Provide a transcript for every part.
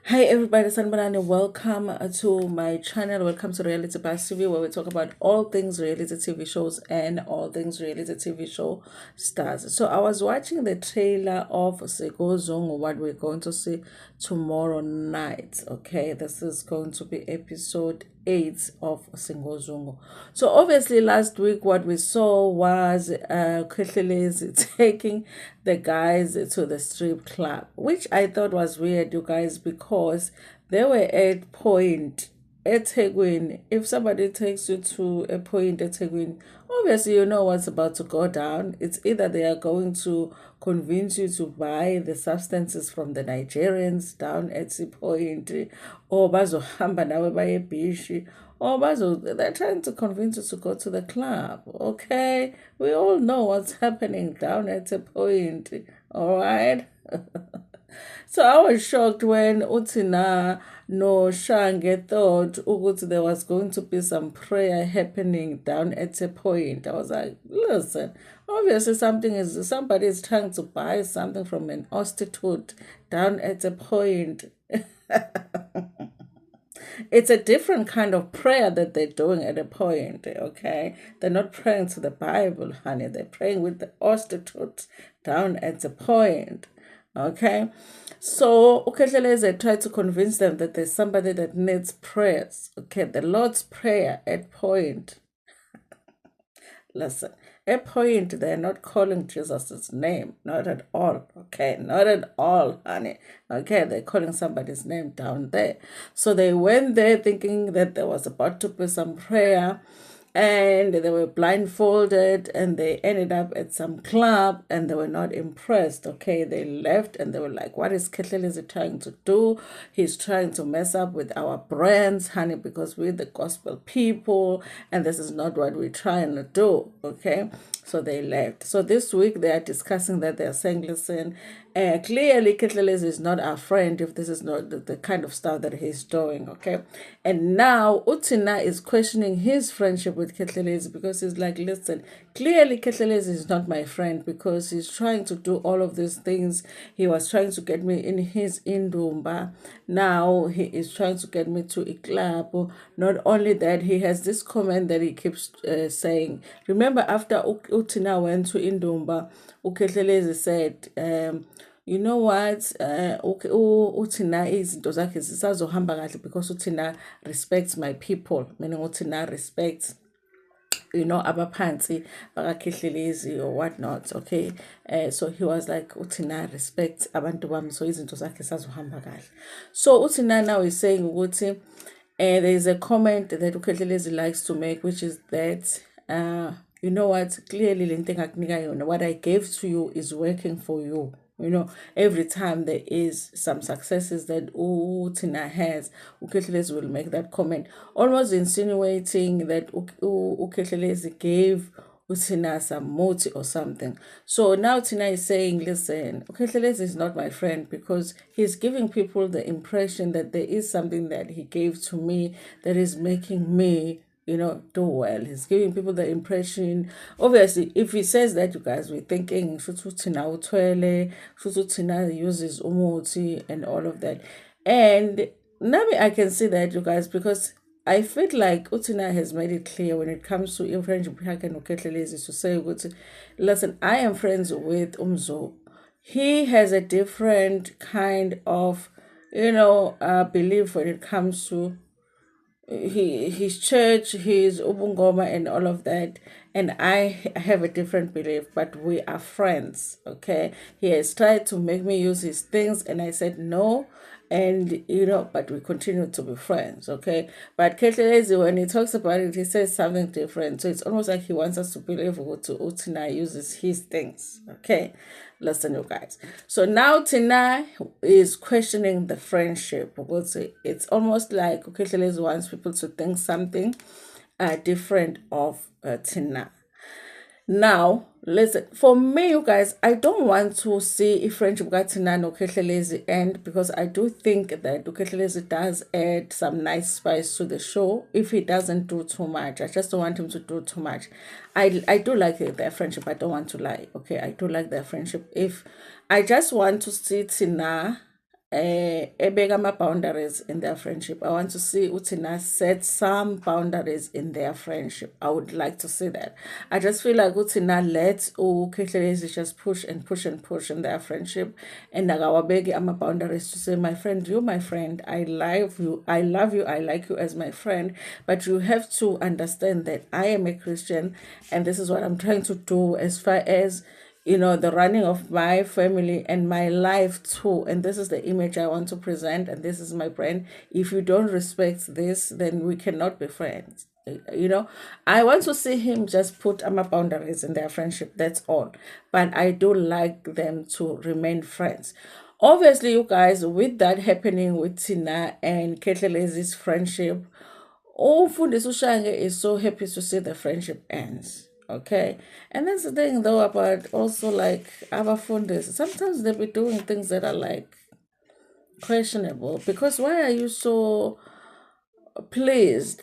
Hi everybody, Sanbanani. Welcome to my channel. Welcome to Reality Bus TV, where we talk about all things reality TV shows and all things reality TV show stars. So I was watching the trailer of Segozongo, what we're going to see tomorrow night. Okay, this is going to be episode 8 of Singozungu. So obviously last week what we saw was Khelelezi taking the guys to the strip club, which I thought was weird, you guys, because they were at point at Tegwin. If somebody takes you to a point at Tegwin, obviously you know what's about to go down. It's either they are going to convince you to buy the substances from the Nigerians down at the point, or bazohamba nawe baye bishi, or they're trying to convince you to go to the club. Okay, we all know what's happening down at the point. All right. So I was shocked when Utina no Shange thought ukuthi there was going to be some prayer happening down at a point. I was like, listen, obviously somebody is trying to buy something from an prostitute down at a point. It's a different kind of prayer that they're doing at a point, okay? They're not praying to the Bible, honey. They're praying with the prostitutes down at the point, okay? So Khelelezi tried to convince them that there's somebody that needs prayers, okay? The Lord's Prayer at point. Listen, at point, they're not calling Jesus' name. Not at all. Okay. Not at all, honey. Okay. They're calling somebody's name down there. So they went there thinking that there was about to be some prayer, and they were blindfolded, and they ended up at some club, and they were not impressed. Okay, they left and they were like, what is Khelelezi trying to do? He's trying to mess up with our brands, honey, because we're the gospel people, and this is not what we're trying to do. Okay, so they left. So this week they are discussing that. They're saying, listen, clearly Khelelezi is not our friend if this is not the kind of stuff that he's doing. Okay, and now Utina is questioning his friendship with Khelelezi, because he's like, listen, clearly Khelelezi is not my friend, because he's trying to do all of these things. He was trying to get me in his indumba. Now he is trying to get me to a club. Not only that, he has this comment that he keeps saying. Remember, after Utina went to Indumba, Khelelezi said, you know what, uthina izinto zakhe zisazohamba kahle because uthina respects my people, meaning uthina respects, abaphansi bakakhelelezi or whatnot. Okay, so he was like, uthina respects abantu bami, so izinto zakhe sazohamba kahle. So uthina now is saying ukuthi there is a comment that Khelelezi likes to make, which is that you know what, clearly what I gave to you is working for you. Every time there is some successes that Tina has, Khelelezi will make that comment, almost insinuating that Khelelezi gave Tina some moti or something. So now Tina is saying, listen, Khelelezi is not my friend, because he's giving people the impression that there is something that he gave to me that is making me do well. He's giving people the impression. Obviously, if he says that, you guys, we're thinking Tina utwele, Tina uses umuti and all of that. And now I can see that, you guys, because I feel like Utina has made it clear when it comes to your friendship with Khelelezi to say, listen, I am friends with Umzo. He has a different kind of, belief when it comes to his church, his ubungoma and all of that, and I have a different belief, but we are friends. Okay, he has tried to make me use his things, and I said no, and but we continue to be friends. Okay, but Khelelezi, when he talks about it, he says something different, so it's almost like he wants us to believe Utina uses his things. Okay, listen, you guys. So now Tina is questioning the friendship. It's almost like Khelelezi wants people to think something different of Tina. Now, listen, for me, you guys, I don't want to see a friendship with Tina and Khelelezi end, because I do think that Khelelezi does add some nice spice to the show if he doesn't do too much. I just don't want him to do too much. I do like their friendship. I don't want to lie. Okay, I do like their friendship. If I just want to see Tina ebeka ama-boundaries in their friendship. I want to see uThina set some boundaries in their friendship. I would like to see that. I just feel like uThina let uKhelelezi just push and push and push in their friendship, and akawabeki ama-boundaries to say, my friend, you're my friend, I love you, I like you as my friend, but you have to understand that I am a Christian, and this is what I'm trying to do as far as the running of my family and my life too. And this is the image I want to present, and this is my brand. If you don't respect this, then we cannot be friends. I want to see him just put boundaries in their friendship. That's all. But I do like them to remain friends. Obviously, you guys, with that happening with Teena and Khelelezi's friendship, Fundis Ushange is so happy to see the friendship ends. Okay. And that's the thing though about also like our funders. Sometimes they be doing things that are like questionable, because why are you so pleased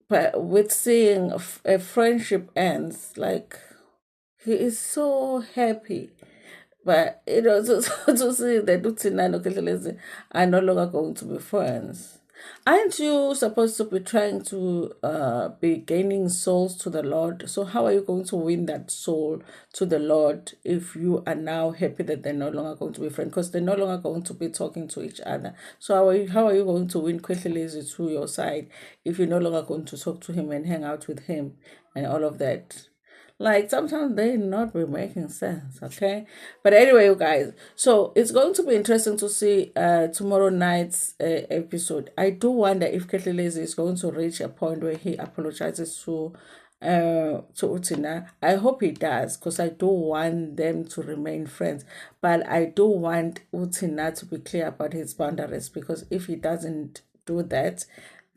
with seeing a friendship ends? Like, he is so happy. But to see that Utina and Khelelezi are no longer going to be friends. Aren't you supposed to be trying to be gaining souls to the Lord? So how are you going to win that soul to the Lord if you are now happy that they're no longer going to be friends? Because they're no longer going to be talking to each other. So how are you going to win Khelelezi to your side if you're no longer going to talk to him and hang out with him and all of that? Like, sometimes they not be making sense, okay? But anyway, you guys, so it's going to be interesting to see tomorrow night's episode. I do wonder if Khelelezi is going to reach a point where he apologizes to Utina. I hope he does, because I do want them to remain friends. But I do want Utina to be clear about his boundaries, because if he doesn't do that,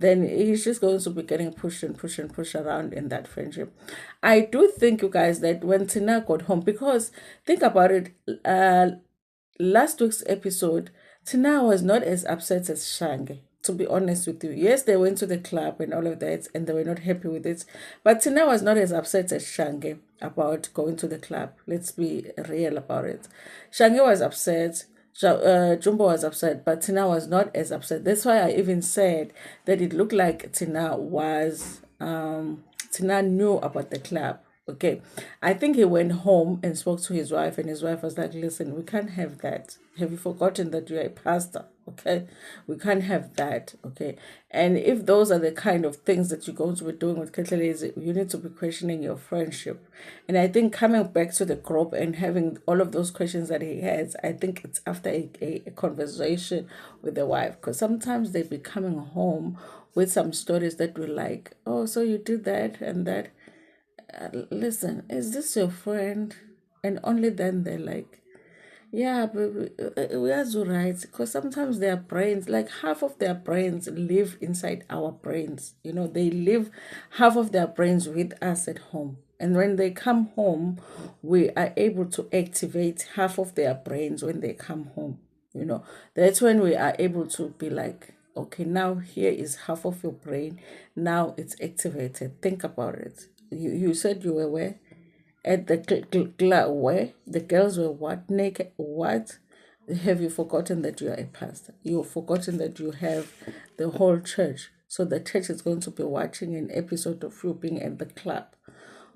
then he's just going to be getting pushed and pushed and pushed around in that friendship. I do think, you guys, that when Teena got home, because think about it, last week's episode, Teena was not as upset as Shange, to be honest with you. Yes, they went to the club and all of that, and they were not happy with it. But Teena was not as upset as Shange about going to the club. Let's be real about it. Shange was upset. Jumbo was upset, but Teena was not as upset. That's why I even said that it looked like Teena knew about the club. Okay, I think he went home and spoke to his wife, and his wife was like, "Listen, we can't have that. Have you forgotten that you're a pastor? Okay, we can't have that. Okay, and if those are the kind of things that you're going to be doing with Khelelezi, you need to be questioning your friendship." And I think coming back to the group and having all of those questions that he has, I think it's after a conversation with the wife, because sometimes they be coming home with some stories that were like, "Oh, so you did that and that." Listen, is this your friend? And only then they're like, yeah, but we are so right. Because sometimes their brains, like half of their brains live inside our brains. They live half of their brains with us at home. And when they come home, we are able to activate half of their brains when they come home. That's when we are able to be like, okay, now here is half of your brain. Now it's activated. Think about it. You said you were where? At the where? The girls were what? Naked? What? Have you forgotten that you are a pastor? You've forgotten that you have the whole church. So the church is going to be watching an episode of you being at the club.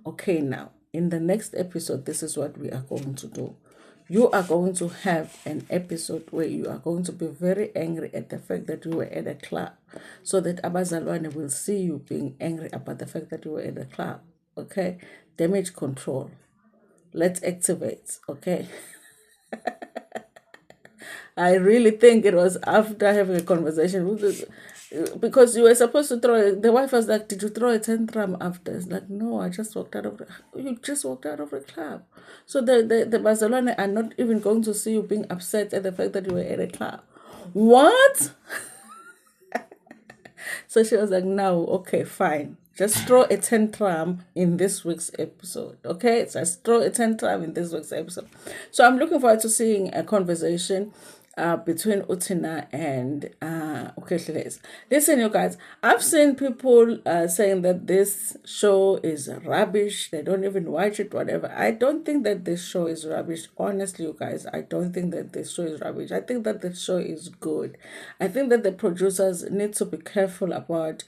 Okay, now, in the next episode, this is what we are going to do. You are going to have an episode where you are going to be very angry at the fact that you were at a club, so that Abazalwane will see you being angry about the fact that you were at the club. Okay? Damage control. Let's activate. Okay? I really think it was after having a conversation with this, because you were supposed to the wife was like, did you throw a tantrum after? It's like, no, I just walked out of you just walked out of the club. So the Barcelona are not even going to see you being upset at the fact that you were at a club. What? So she was like, no, okay, fine. Just throw a tantrum in this week's episode, okay? Just throw a tantrum in this week's episode. So I'm looking forward to seeing a conversation. between Utina and Khelelezi. Listen, you guys, I've seen people saying that this show is rubbish. They don't even watch it, whatever. I don't think that this show is rubbish. Honestly, you guys, I don't think that this show is rubbish. I think that the show is good. I think that the producers need to be careful about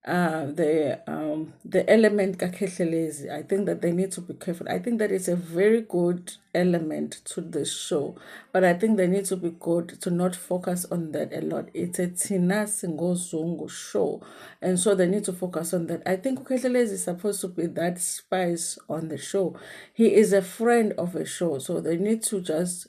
the element Khelelezi. I think that they need to be careful. I think that it's a very good element to the show, but I think they need to be good to not focus on that a lot. It's a Tina Singozungu show, and so they need to focus on that. I think Khelelezi is supposed to be that spice on the show. He is a friend of a show, so they need to just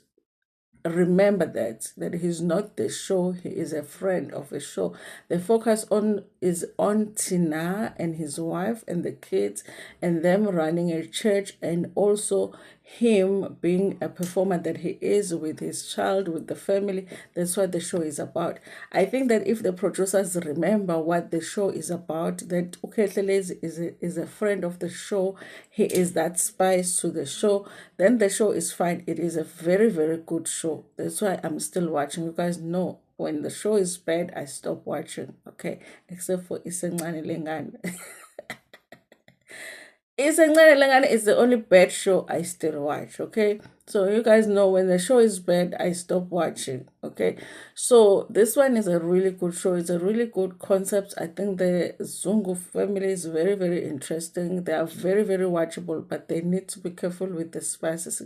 remember that he's not the show, he is a friend of the show. The focus on is on Tina and his wife and the kids and them running a church, and also him being a performer that he is with his child, with the family. That's what the show is about. I think that if the producers remember what the show is about, that Khelelezi is a friend of the show, he is that spice to the show, then the show is fine. It is a very, very good show. That's why I'm still watching. You guys know when the show is bad, I stop watching. Okay, except for Isengane Lengane. Isengane Lengane is the only bad show I still watch. Okay, so you guys know when the show is bad, I stop watching. Okay, so this one is a really good show. It's a really good concept. I think the Zungu family is very, very interesting. They are very, very watchable, but they need to be careful with the spices.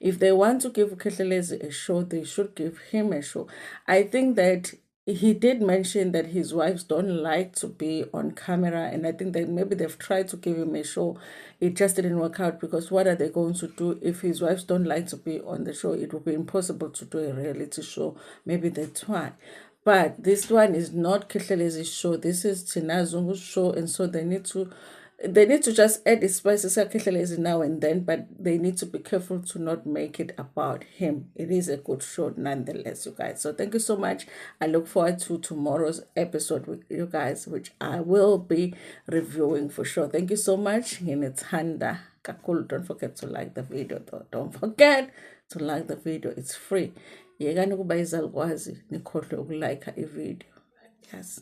If they want to give Khelelezi a show, they should give him a show. I think that he did mention that his wives don't like to be on camera, and I think that maybe they've tried to give him a show. It just didn't work out, because what are they going to do if his wives don't like to be on the show? It would be impossible to do a reality show. Maybe that's why. But this one is not Khelelezi's show. This is Tina Zungu's show, and so they need to just add the spices of Khelelezi now and then, but they need to be careful to not make it about him. It is a good show nonetheless, you guys. So thank you so much. I look forward to tomorrow's episode with you guys, which I will be reviewing for sure. Thank you so much. Nginethanda kakhulu. Don't forget to like the video though. Don't forget to like the video. It's free. Yekani ukuba izalukwazi nikhohlwe ukulike ivideo. Yes.